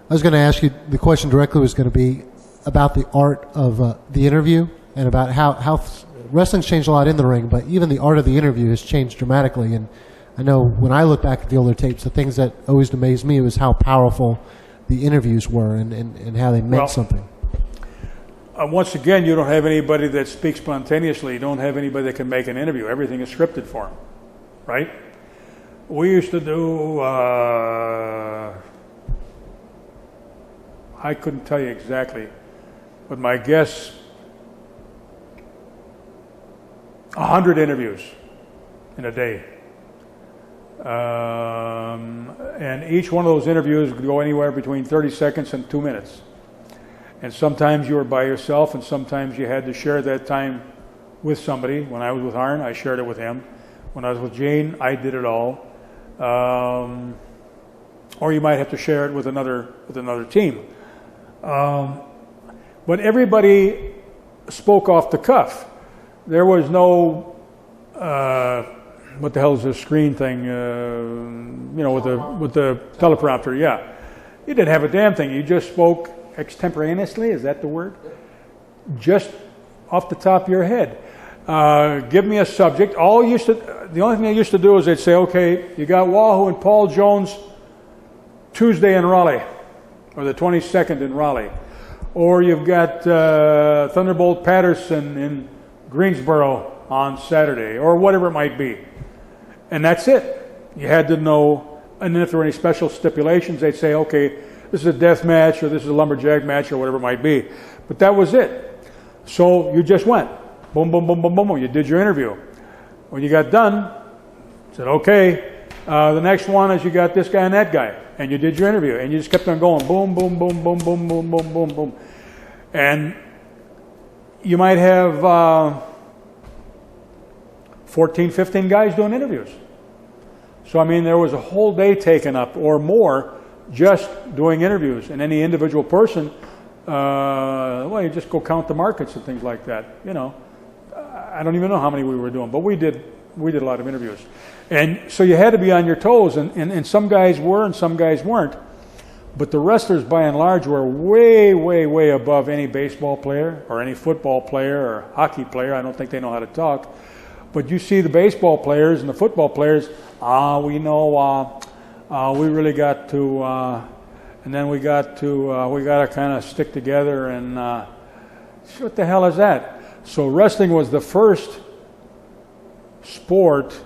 I was going to ask you, the question directly was going to be about the art of the interview and about how wrestling's changed a lot in the ring, but even the art of the interview has changed dramatically. And I know when I look back at the older tapes, the things that always amazed me was how powerful the interviews were and how they meant something. Once again, you don't have anybody that speaks spontaneously. You don't have anybody that can make an interview. Everything is scripted for them, right? We used to do, I couldn't tell you exactly, but my guess, 100 interviews in a day. And each one of those interviews would go anywhere between 30 seconds and 2 minutes. And sometimes you were by yourself, and sometimes you had to share that time with somebody. When I was with Arn, I shared it with him. When I was with Gene, I did it all. Or you might have to share it with another team. But everybody spoke off the cuff. There was no what the hell is this screen thing? With the teleprompter. Yeah, you didn't have a damn thing. You just spoke extemporaneously. Is that the word? Just off the top of your head. Give me a subject. The only thing I used to do is they'd say, okay, you got Wahoo and Paul Jones Tuesday in Raleigh, or the 22nd in Raleigh, or you've got Thunderbolt Patterson in Greensboro on Saturday, or whatever it might be. And that's it. You had to know, and then if there were any special stipulations, they'd say, okay, this is a death match, or this is a lumberjack match, or whatever it might be. But that was it. So you just went, boom, boom, boom, boom, boom, you did your interview. When you got done, said, okay, the next one is you got this guy and that guy, and you did your interview, and you just kept on going, boom, boom, boom, boom, boom, boom, boom, boom, boom. And you might have 14, 15 guys doing interviews. So, I mean, there was a whole day taken up or more just doing interviews. And any individual person, well, you just go count the markets and things like that. You know, I don't even know how many we were doing, but we did a lot of interviews. And so you had to be on your toes, and some guys were and some guys weren't. But the wrestlers, by and large, were way, way, way above any baseball player or any football player or hockey player. I don't think they know how to talk. But you see the baseball players and the football players, we know we really got to, and then we got to kind of stick together and what the hell is that? So wrestling was the first sport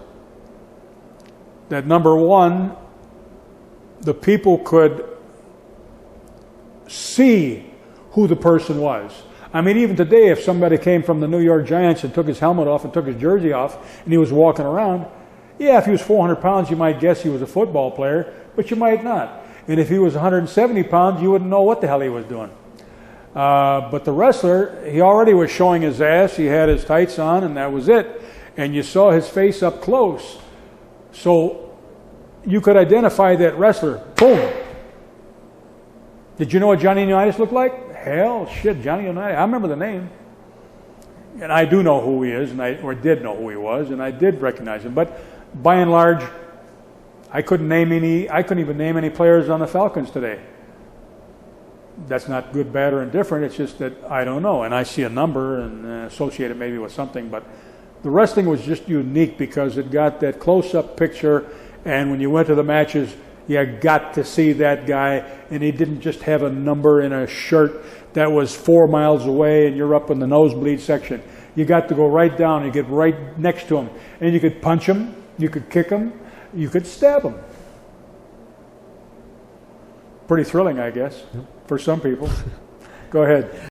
that, number one, the people could see who the person was. I mean, even today, if somebody came from the New York Giants and took his helmet off and took his jersey off and he was walking around, yeah, if he was 400 pounds, you might guess he was a football player, but you might not. And if he was 170 pounds, you wouldn't know what the hell he was doing. But the wrestler, he already was showing his ass. He had his tights on, and that was it. And you saw his face up close. So you could identify that wrestler. Boom. Did you know what Johnny Unitas looked like? Hell, shit, Johnny Unitas. I remember the name. And I do know who he is, or did know who he was, and I did recognize him. But by and large, I couldn't even name any players on the Falcons today. That's not good, bad, or indifferent. It's just that I don't know. And I see a number and associate it maybe with something. But the wrestling was just unique because it got that close-up picture. And when you went to the matches, you got to see that guy. And he didn't just have a number in a shirt that was 4 miles away and you're up in the nosebleed section. You got to go right down and get right next to him. And you could punch him. You could kick him. You could stab him. Pretty thrilling, I guess, for some people. Go ahead.